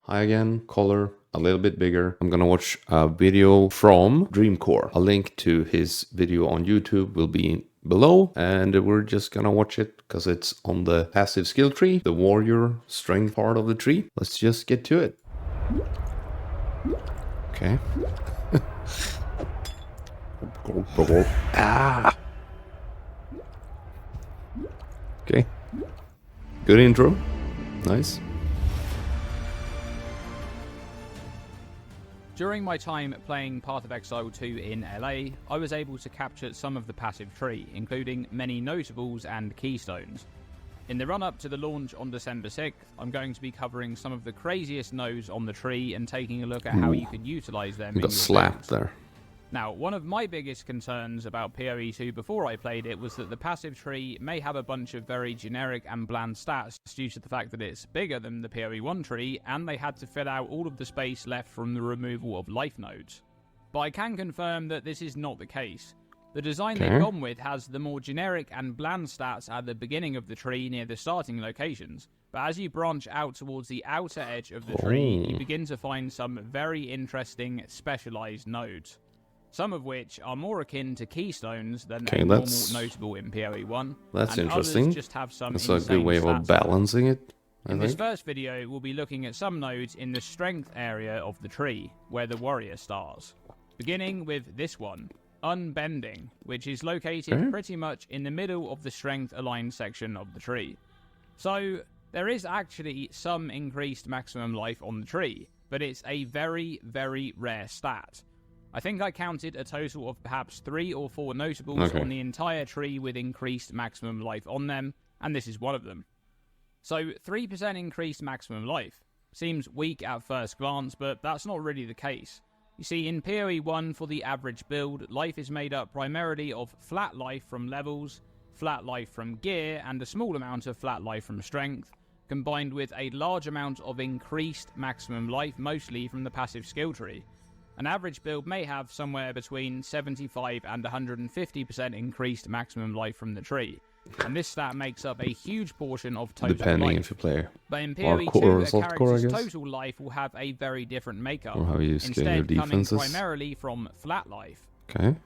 high again, color a little bit bigger. I'm gonna watch a video from DREAMCORE. A link to his video on YouTube will be below, and we're just gonna watch it because it's on the passive skill tree, the warrior strength part of the tree. Let's just get to it. Okay. Ah. Okay. Good intro. Nice. During my time playing Path of Exile 2 in LA, I was able to capture some of the passive tree, including many notables and keystones. In the run-up to the launch on December 6th, I'm going to be covering some of the craziest nodes on the tree and taking a look at how you can utilize them in your slapped builds. there. Now, one of my biggest concerns about PoE 2 before I played it was that the passive tree may have a bunch of very generic and bland stats due to the fact that it's bigger than the PoE 1 tree, and they had to fill out all of the space left from the removal of life nodes. But I can confirm that this is not the case. The design they've gone with has the more generic and bland stats at the beginning of the tree near the starting locations, but as you branch out towards the outer edge of the tree, you begin to find some very interesting specialized nodes. Some of which are more akin to keystones than a normal notable in PoE 1. That's and interesting. Just have some That's a good way of balancing it. In this first video, we'll be looking at some nodes in the strength area of the tree, where the warrior stars. Beginning with this one, Unbending, which is located pretty much in the middle of the strength aligned section of the tree. So, there is actually some increased maximum life on the tree, but it's a very, very rare stat. I think I counted a total of perhaps 3 or 4 notables on the entire tree with increased maximum life on them, and this is one of them. So 3% increased maximum life. Seems weak at first glance, but that's not really the case. You see, in PoE 1 for the average build, life is made up primarily of flat life from levels, flat life from gear, and a small amount of flat life from strength, combined with a large amount of increased maximum life, mostly from the passive skill tree. An average build may have somewhere between 75 and 150% increased maximum life from the tree, and this stat makes up a huge portion of total Depending life. if you play but in PoE 2, a character's total life will have a very different makeup, or how you scale your instead coming defenses. primarily from flat life.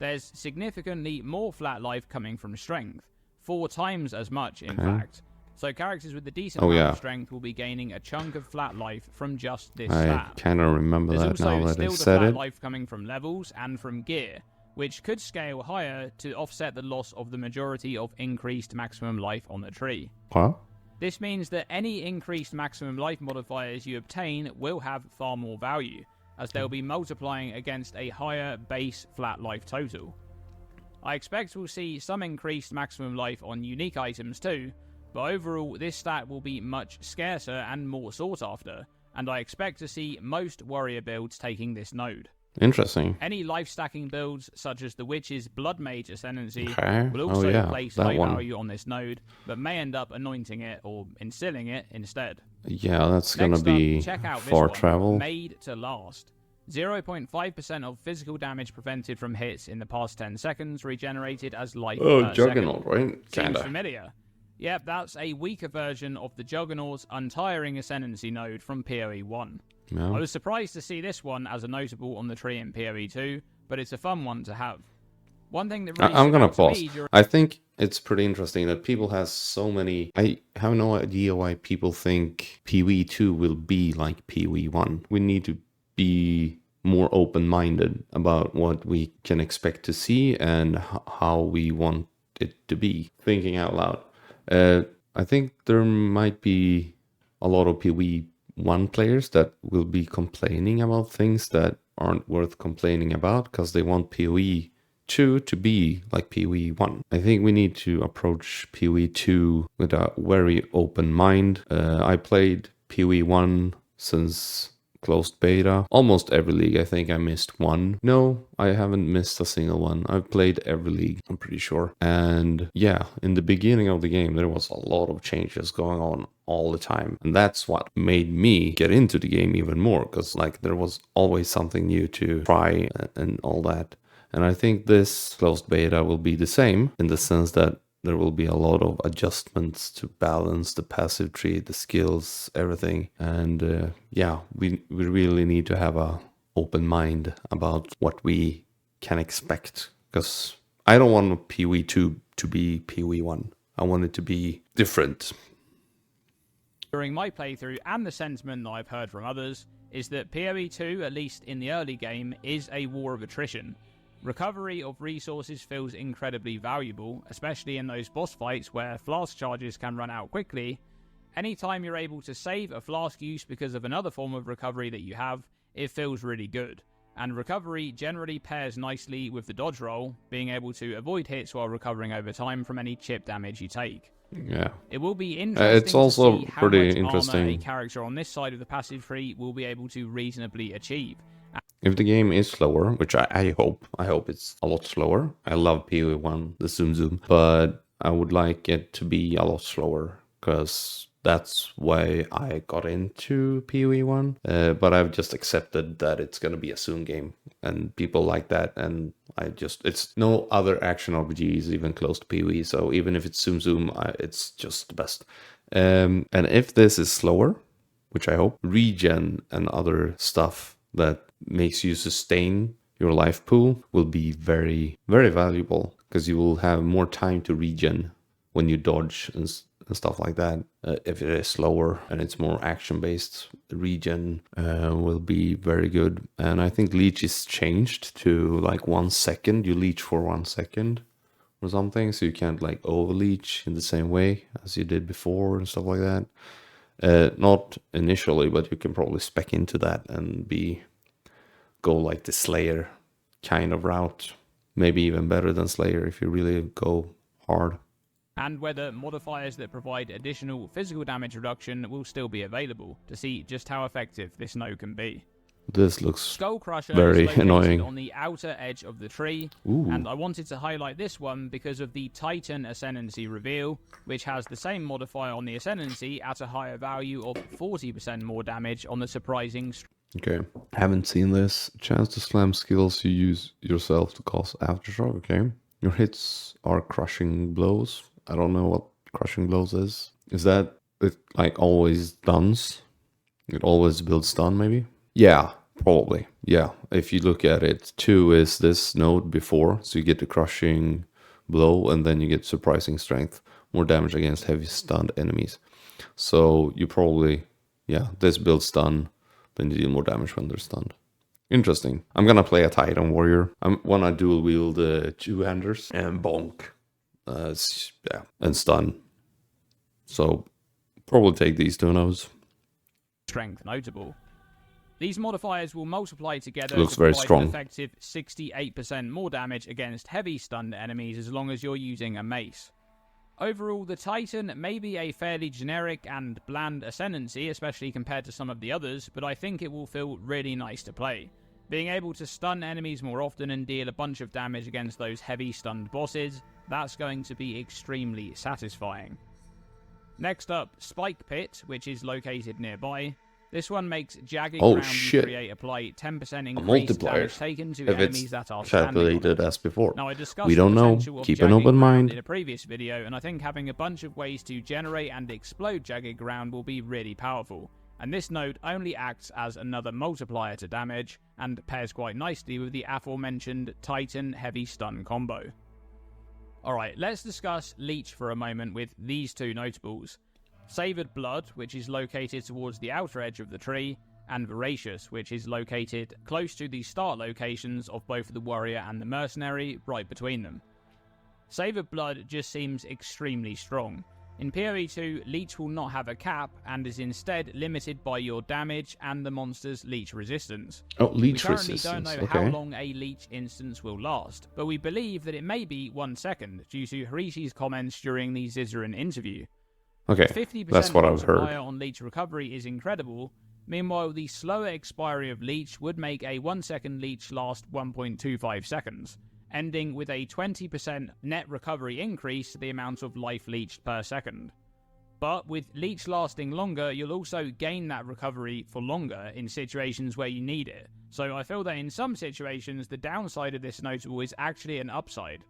There's significantly more flat life coming from strength, 4 times as much in fact. So characters with a decent amount of strength will be gaining a chunk of flat life from just this stat. I kind of remember that now that I said it. There's also still the flat life coming from levels and from gear, which could scale higher to offset the loss of the majority of increased maximum life on the tree. This means that any increased maximum life modifiers you obtain will have far more value, as they'll be multiplying against a higher base flat life total. I expect we'll see some increased maximum life on unique items too, but overall this stat will be much scarcer and more sought after, and I expect to see most warrior builds taking this node. Interesting. Any life stacking builds, such as the Witch's Blood Mage Ascendancy, will also also place high value on this node, but may end up anointing it or instilling it instead. Yeah, that's gonna be check out far this travel. One, Made to Last. 0.5% of physical damage prevented from hits in the past 10 seconds regenerated as life per Juggernaut, second. right? Seems familiar. Yep, that's a weaker version of the Juggernaut's Untiring Ascendancy node from PoE 1. No. I was surprised to see this one as a notable on the tree in PoE 2, but it's a fun one to have. One thing that really I'm gonna pause. Me I think it's pretty interesting that people has so many. I have no idea why people think PoE 2 will be like PoE 1. We need to be more open-minded about what we can expect to see and how we want it to be. Thinking out loud. I think there might be a lot of PoE 1 players that will be complaining about things that aren't worth complaining about because they want PoE 2 to be like PoE 1. I think we need to approach PoE 2 with a very open mind. I played PoE 1 since closed beta. Almost every league. I think I missed one. No, I haven't missed a single one. I've played every league, I'm pretty sure. And yeah, in the beginning of the game, there was a lot of changes going on all the time. And that's what made me get into the game even more, because like there was always something new to try and all that. And I think this closed beta will be the same in the sense that there will be a lot of adjustments to balance the passive tree, the skills, everything. And yeah, we really need to have a open mind about what we can expect, because I don't want PoE 2 to be PoE 1. I want it to be different. During my playthrough, and the sentiment that I've heard from others, is that PoE 2, at least in the early game, is a war of attrition. Recovery of resources feels incredibly valuable, especially in those boss fights where flask charges can run out quickly. Anytime you're able to save a flask use because of another form of recovery that you have, it feels really good. And recovery generally pairs nicely with the dodge roll, being able to avoid hits while recovering over time from any chip damage you take. Yeah. It will be interesting it's also to see how pretty much interesting. armor a character on this side of the passive tree will be able to reasonably achieve. If the game is slower, which I hope it's a lot slower. I love PoE 1, the Zoom Zoom, but I would like it to be a lot slower, because that's why I got into PoE 1. But I've just accepted that it's going to be a Zoom game, and people like that, and it's no other action RPG is even close to PoE, so even if it's Zoom Zoom, it's just the best. And if this is slower, which I hope, regen and other stuff that makes you sustain your life pool will be very, very valuable, because you will have more time to regen when you dodge and stuff like that. If it is slower and it's more action based, regen will be very good. And I think leech is changed to like 1 second. You leech for 1 second or something, so you can't like over leech in the same way as you did before and stuff like that. Not initially, but you can probably spec into that and go like the Slayer kind of route. Maybe even better than Slayer if you really go hard. And whether modifiers that provide additional physical damage reduction will still be available, to see just how effective this node can be. This looks Skull Crusher very is located annoying on the outer edge of the tree, Ooh. and I wanted to highlight this one because of the Titan Ascendancy reveal, which has the same modifier on the Ascendancy at a higher value of 40% more damage on the surprising. Okay, haven't seen this. Chance to slam skills you use yourself to cause aftershock. Okay, your hits are crushing blows. I don't know what crushing blows is. Is that it? Like always stuns? It always builds stun, maybe. Yeah, probably. Yeah, if you look at it, 2 is this node before, so you get the crushing blow, and then you get surprising strength, more damage against heavy stunned enemies. So you probably, yeah, this builds stun. Then you deal more damage when they're stunned. Interesting. I'm gonna play a Titan Warrior. I wanna dual wield 2-handers and bonk. Yeah, and stun. So probably take these 2 nodes. Strength notable. These modifiers will multiply together Looks to very provide strong. an effective 68% more damage against heavy stunned enemies as long as you're using a mace. Overall, the Titan may be a fairly generic and bland ascendancy, especially compared to some of the others, but I think it will feel really nice to play. Being able to stun enemies more often and deal a bunch of damage against those heavy stunned bosses, that's going to be extremely satisfying. Next up, Spike Pit, which is located nearby. This one makes jagged ground you create apply 10% increase damage taken to enemies that are calculated as before. Now, I discussed We don't the know. potential of Keep an jagged open ground mind. in a previous video, and I think having a bunch of ways to generate and explode jagged ground will be really powerful. And this node only acts as another multiplier to damage, and pairs quite nicely with the aforementioned Titan Heavy Stun combo. Alright, let's discuss Leech for a moment with these 2 notables. Savoured Blood, which is located towards the outer edge of the tree, and Voracious, which is located close to the start locations of both the Warrior and the Mercenary, right between them. Savoured Blood just seems extremely strong. In PoE 2, Leech will not have a cap, and is instead limited by your damage and the monster's Leech resistance. Oh, Leech resistance. We resistance. currently don't know how long a Leech instance will last, but we believe that it may be 1 second, due to Harishi's comments during the Zizaran interview. Okay, 50% that's what I've heard. multiplier on Leech recovery is incredible. Meanwhile, the slower expiry of Leech would make a 1 second Leech last 1.25 seconds, ending with a 20% net recovery increase to the amount of life leeched per second. But with Leech lasting longer, you'll also gain that recovery for longer in situations where you need it. So I feel that in some situations, the downside of this notable is actually an upside.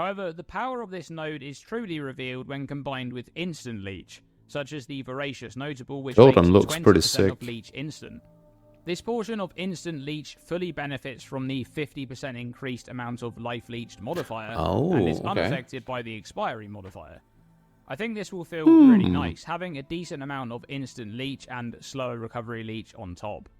However, the power of this node is truly revealed when combined with instant leech, such as the Voracious Notable, which makes Totem looks pretty 20% sick. of leech instant. This portion of instant leech fully benefits from the 50% increased amount of life leeched modifier and is unaffected by the expiry modifier. I think this will feel really nice, having a decent amount of instant leech and slower recovery leech on top.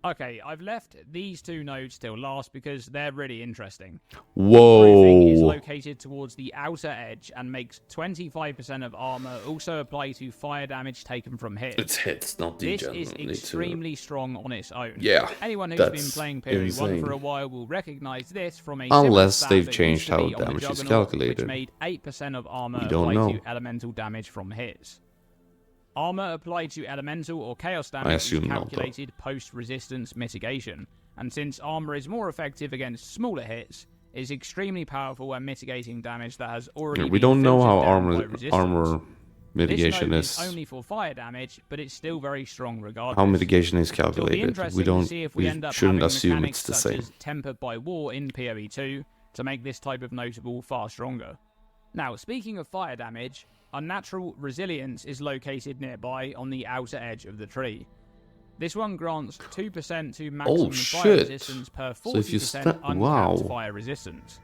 Okay, I've left these two nodes till last because they're really interesting. Proofing is Whoa. located towards the outer edge and makes 25% of armor also apply to fire damage taken from hits. It's hits, not This degen. is extremely strong on its own. Yeah, Anyone who's that's been playing PoE 1 insane. for a while will recognize this from a Unless stat they've that changed used to how be on the damage is Juggernaut, calculated. which made 8% of armor We don't apply know. to elemental damage from hits. Armor applied to elemental or chaos I damage is assume not, though. calculated post-resistance mitigation, and since armor is more effective against smaller hits, is extremely powerful when mitigating damage that has already We been don't know how filtered down by resistance. armor mitigation This node is. only for fire damage, but it's still very strong regardless. How mitigation is It'll be calculated. interesting We don't. to see if we end up shouldn't having assume mechanics it's the such same. as tempered by war in PoE 2 to make this type of notable far stronger. Now, speaking of fire damage, Unnatural Resilience is located nearby on the outer edge of the tree. This one grants 2% to maximum fire shit. resistance per 40% So if you uncapped fire resistance.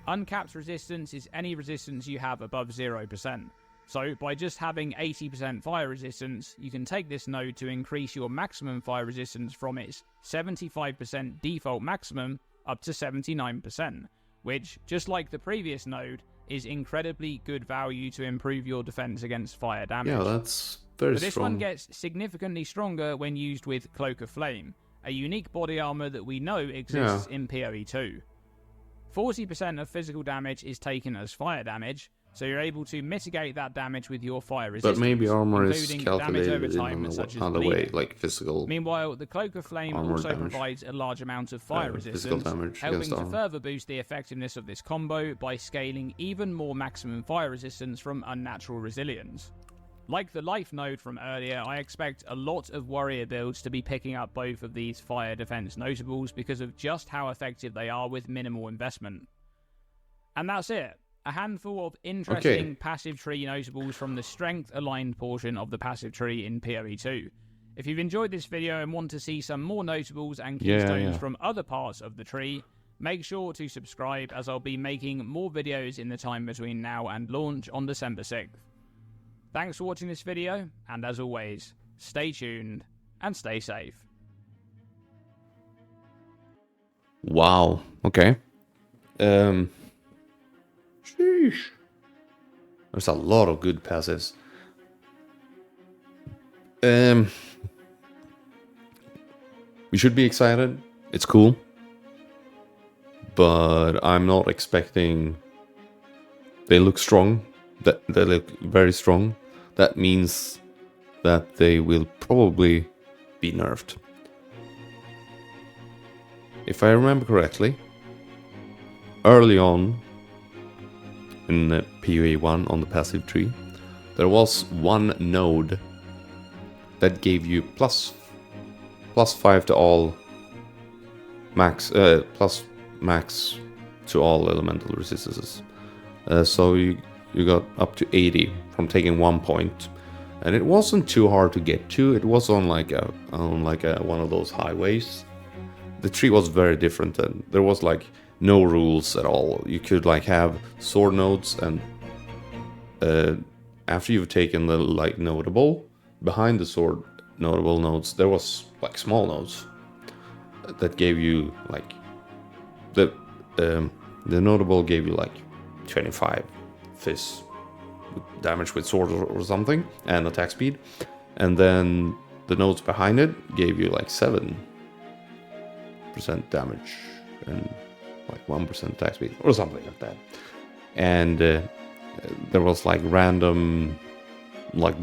Uncapped resistance is any resistance you have above 0%. So, by just having 80% fire resistance, you can take this node to increase your maximum fire resistance from its 75% default maximum up to 79%, which, just like the previous node, is incredibly good value to improve your defense against fire damage. Yeah, that's very But this strong. one gets significantly stronger when used with Cloak of Flame, a unique body armor that we know exists in PoE 2. 40% of physical damage is taken as fire damage, so you're able to mitigate that damage with your fire resistance. But maybe armor is including damage over calculated time, in such as another way, bleeding. like physical. Meanwhile, the Cloak of Flame armor also damage. provides a large amount of fire Physical resistance, damage helping against to armor. further boost the effectiveness of this combo by scaling even more maximum fire resistance from Unnatural Resilience. Like the Life node from earlier, I expect a lot of warrior builds to be picking up both of these fire defense notables because of just how effective they are with minimal investment. And that's it. A handful of interesting passive tree notables from the strength-aligned portion of the passive tree in PoE 2. If you've enjoyed this video and want to see some more notables and keystones from other parts of the tree, make sure to subscribe, as I'll be making more videos in the time between now and launch on December 6th. Thanks for watching this video, and as always, stay tuned and stay safe. Wow. Okay. Sheesh. There's a lot of good passives. We should be excited. It's cool. But I'm not expecting... They look strong. They look very strong. That means that they will probably be nerfed. If I remember correctly, early on in PoE 1 on the passive tree, there was one node that gave you plus 5 to all plus max to all elemental resistances. So you got up to 80 from taking 1 point, and it wasn't too hard to get to. It was on like one of those highways. The tree was very different, and there was like no rules at all. You could like have sword nodes, and after you've taken the like notable, behind the sword notable nodes there was like small nodes that gave you like the notable gave you like 25 fizz damage with sword or something, and attack speed, and then the nodes behind it gave you like 7% damage and like 1% attack speed or something like that. And there was like random like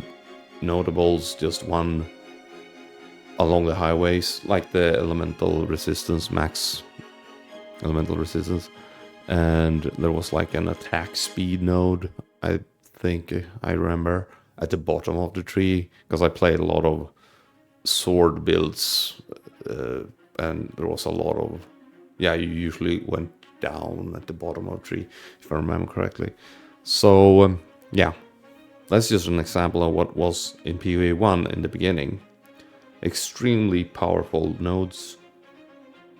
notables, just one along the highways, like the elemental resistance, max elemental resistance, and there was like an attack speed node, I think I remember, at the bottom of the tree, because I played a lot of sword builds, and there was a lot of, you usually went down at the bottom of the tree, if I remember correctly. So yeah, that's just an example of what was in PoE 1 in the beginning. Extremely powerful nodes,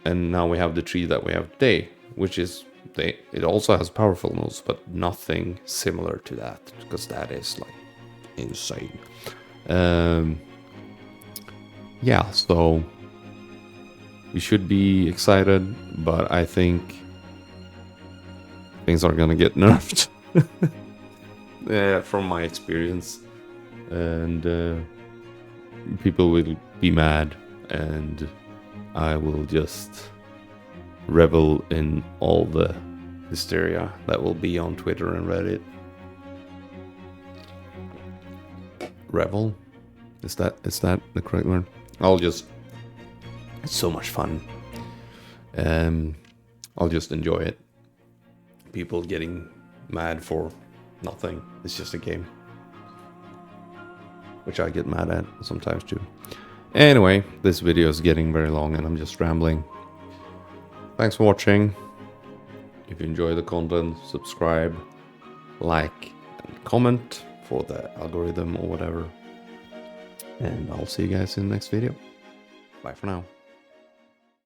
and now we have the tree that we have today, which is it also has powerful nodes, but nothing similar to that, because that is like insane. Yeah, so we should be excited, but I think things are gonna get nerfed. From my experience, and people will be mad, and I will just revel in all the hysteria that will be on Twitter and Reddit. Revel? Is that the correct word? It's so much fun. I'll just enjoy it. People getting mad for nothing. It's just a game, which I get mad at sometimes too. Anyway, this video is getting very long and I'm just rambling. Thanks for watching. If you enjoy the content, subscribe, like, and comment for the algorithm or whatever. And I'll see you guys in the next video. Bye for now.